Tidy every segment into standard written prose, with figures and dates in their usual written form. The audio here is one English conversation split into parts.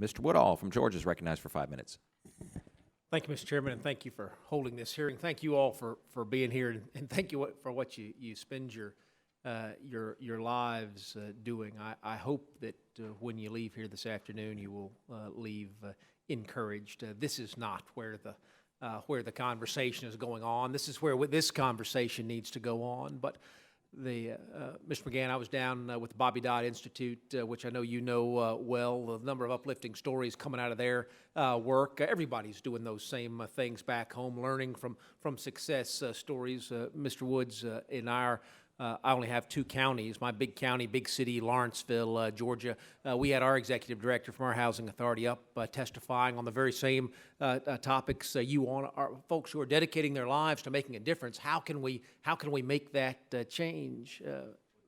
Mr. Woodall from Georgia is recognized for 5 minutes. Thank you, Mr. Chairman, and thank you for holding this hearing. Thank you all for being here, and thank you for what you spend your lives doing. I hope that when you leave here this afternoon, you will leave encouraged. This is not where the conversation is going on. This is where this conversation needs to go on. But Mr. McGann, I was down with the Bobby Dodd Institute, which I know you know well. The number of uplifting stories coming out of their work. Everybody's doing those same things back home, learning from success stories. Mr. Woods, I only have 2 counties. My big county, big city, Lawrenceville, Georgia. We had our executive director from our housing authority up testifying on the very same topics you are folks who are dedicating their lives to making a difference. How can we make that change?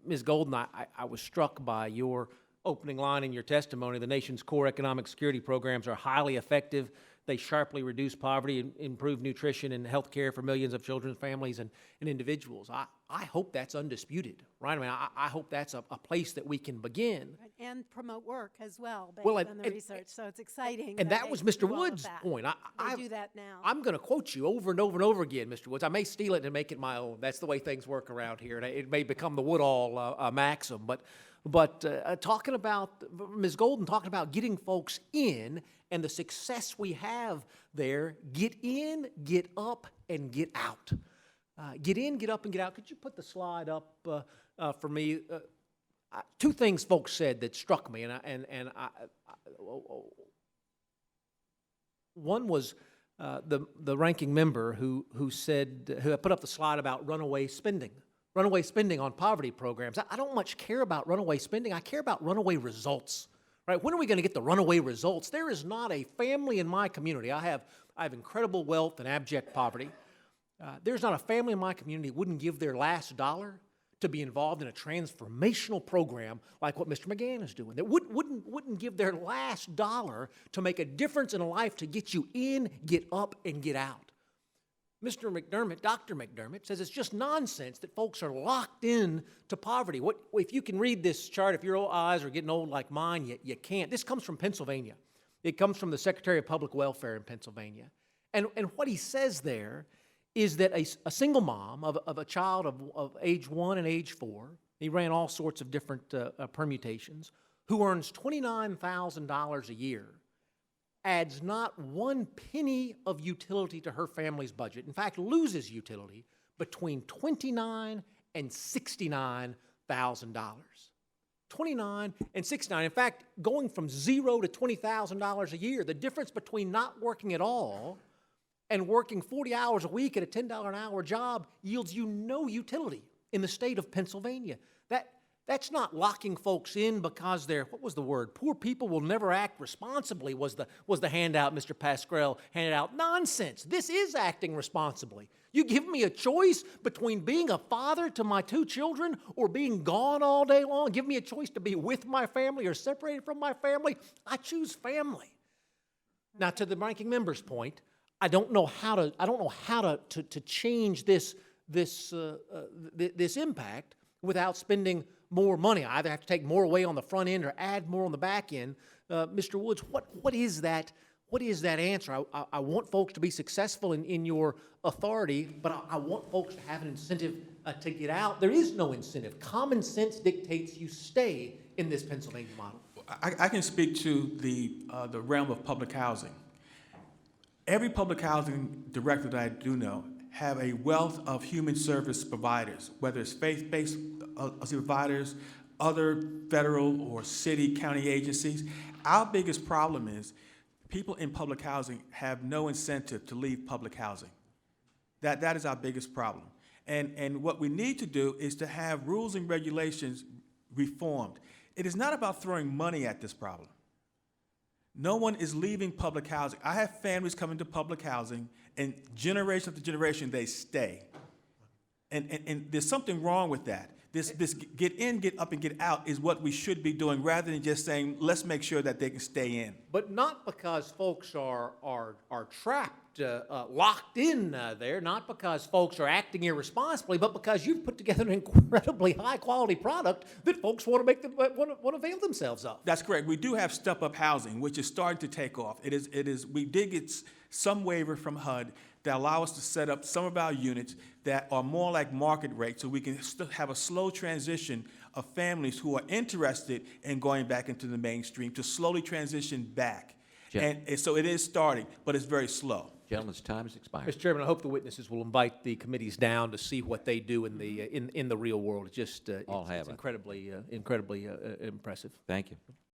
Ms. Golden, I was struck by your opening line in your testimony. The nation's core economic security programs are highly effective. They sharply reduce poverty and improve nutrition and health care for millions of children, families, and individuals. I hope that's undisputed, right? I mean, I hope that's a place that we can begin. And promote work as well, based on the research. So it's exciting. And that was Mr. Woods' point. I do that now. I'm going to quote you over and over and over again, Mr. Woods. I may steal it and make it my own. That's the way things work around here. And it may become the Woodall maxim. But talking about, Ms. Golden, talking about getting folks in and the success we have there, get in, get up, and get out. Get in, get up, and get out. Could you put the slide up for me? 2 things folks said that struck me, one was the ranking member who put up the slide about runaway spending on poverty programs. I don't much care about runaway spending. I care about runaway results. Right? When are we going to get the runaway results? There is not a family in my community. I have incredible wealth and abject poverty. There's not a family in my community that wouldn't give their last dollar to be involved in a transformational program like what Mr. McGann is doing. That wouldn't give their last dollar to make a difference in a life, to get you in, get up, and get out. Mr. McDermott, Dr. McDermott, says it's just nonsense that folks are locked in to poverty. If you can read this chart, if your eyes are getting old like mine, you can't. This comes from Pennsylvania. It comes from the Secretary of Public Welfare in Pennsylvania. And what he says there is that a single mom of a child of age 1 and age 4, he ran all sorts of different permutations, who earns $29,000 a year, adds not 1 penny of utility to her family's budget. In fact, loses utility between $29,000 and $69,000. $29,000 and $69,000. In fact, going from $0 to $20,000 a year, the difference between not working at all and working 40 hours a week at a $10 an hour job yields you no utility in the state of Pennsylvania. That's not locking folks in because they're, what was the word? Poor people will never act responsibly was the handout Mr. Pascrell handed out. Nonsense. This is acting responsibly. You give me a choice between being a father to my 2 children or being gone all day long. Give me a choice to be with my family or separated from my family. I choose family. Now, to the ranking member's point, I don't know how to change this impact without spending more money. I either have to take more away on the front end or add more on the back end. Mr. Woods, what is that? What is that answer? I want folks to be successful in your authority, but I want folks to have an incentive to get out. There is no incentive. Common sense dictates you stay in this Pennsylvania model. I can speak to the realm of public housing. Every public housing director that I do know have a wealth of human service providers, whether it's faith-based providers, other federal or city, county agencies. Our biggest problem is people in public housing have no incentive to leave public housing. That is our biggest problem. And what we need to do is to have rules and regulations reformed. It is not about throwing money at this problem. No one is leaving public housing. I have families coming to public housing, and generation after generation, they stay. And there's something wrong with that. This get in, get up, and get out is what we should be doing, rather than just saying, let's make sure that they can stay in. But not because folks are trapped, locked in there, not because folks are acting irresponsibly, but because you've put together an incredibly high-quality product that folks want to avail themselves of. That's correct. We do have step-up housing, which is starting to take off. We did get some waiver from HUD that allow us to set up some of our units that are more like market rate, so we can still have a slow transition of families who are interested in going back into the mainstream to slowly transition back. And so it is starting, but it's very slow. Gentlemen's time has expired. Mr. Chairman, I hope the witnesses will invite the committees down to see what they do in the real world. It's just All have it's it. incredibly impressive. Thank you.